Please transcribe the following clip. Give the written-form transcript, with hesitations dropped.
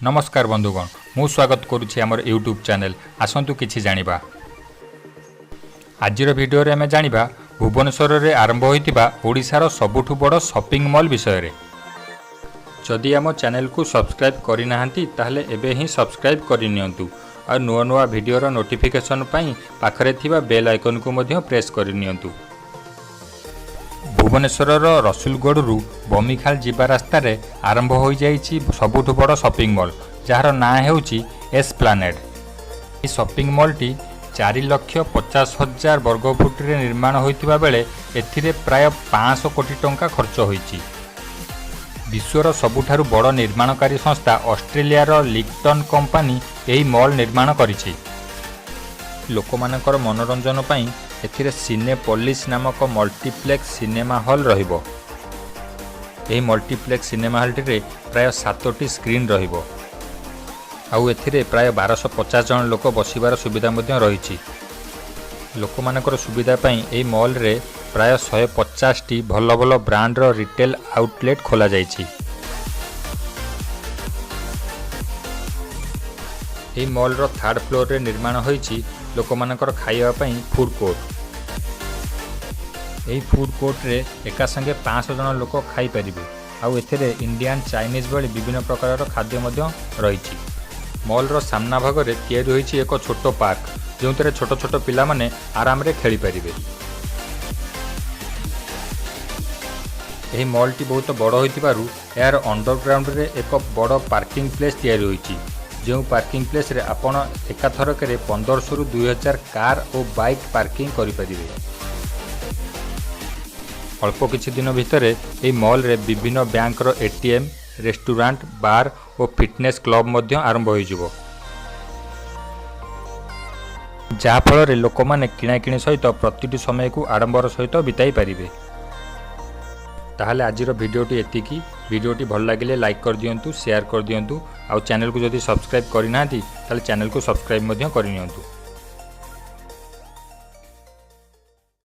नमस्कार बंधुगण मु स्वागत करुछि हमर यूट्यूब चैनल आसंतु किछि जानिबा। आजिर वीडियो रे हमें जानिबा भुवनेश्वर रे आरंभ होइतिबा ओडिसार सबुठु बड़ शॉपिंग मॉल विषय रे। जदि आम चैनल को सब्सक्राइब करि नाहंती ताहले एबे ही सब्सक्राइब करि नियंतु और नुआ नुआ वीडियो रो नोटिफिकेशन पई पाखरे थिबा बेल आइकन को मध्य प्रेस करि नियंतु। भुवनेश्वर रसुलगढ़ रु बमिखाल जीवा रास्ता रे आरंभ हो जाइछि सबुठु बड़ शॉपिंग मॉल जार ना हेउछि एस्प्लानेड। ई शॉपिंग मॉल टी 4,50,000 वर्गफुट रे निर्माण होइतिबा बेले एथिरे प्राय 500 कोटी टंका खर्च होइछि। विश्वर सबुठारु बड़ निर्माणकारी संस्था ऑस्ट्रेलिया रो लिक्टन कंपनी एही मॉल निर्माण करिछि। लोकमानकर मनोरंजन पई एथिरे सिनेपोलिस नामक मल्टीप्लेक्स सिनेमा हॉल रहिबो। एही मल्टीप्लेक्स सिनेमा हॉल रे प्राय 7टी स्क्रीन रहिबो आउ एथिरे प्राय 1250 जन लोक बसिबार सुविधा मध्य रहिछि। लोकमानकर सुविधा पई एही मॉल रे प्राय 150टी भल भल ब्रांड रो रिटेल आउटलेट खोला जाइछि। एही मॉल रो थर्ड फ्लोर रे निर्माण होइछि लोकमानकर खाइबा पई फूड कोर्ट। एही फूड कोर्ट रे एका संगे 500 जन लोक खाई परिबे आउ एथिरे इंडियन चाइनीज भली विभिन्न प्रकार खाद्य मध्य रहिछि। मॉल रो सामना भाग रे तयारी होइछि एक छोटो पार्क जोंतरे छोट छोट पिला माने आराम रे खेली परिबे। एही मॉल टी बहुत बड़ होइतिबारु यार अंडरग्राउंड रे एक बड़ पार्किंग प्लेस तयारी होइछि जो पार्किंग प्लेस रे आपण एकाथरक 1500 रु 2000 कार और बाइक पार्किंग करि परिबे। अल्प किछि दिन भितर एही मॉल रे विभिन्न बैंक रो एटीएम रेस्टोरेंट बार और फिटनेस क्लब मध्य आरंभ हो जिवो जहा फल रे लोक माने किणाकिणी सहित प्रतिटी समय को आडंबर सहित बिताई पारिबे। ताहले आजिर भिडियोटी एतिकी। भिडियोटी भल लागिले लाइक कर दियंतु शेयर कर दियंतु आउ चैनल को जदि सब्सक्राइब करि नांती ताहले चैनल को सब्सक्राइब मध्य करि नियंतु।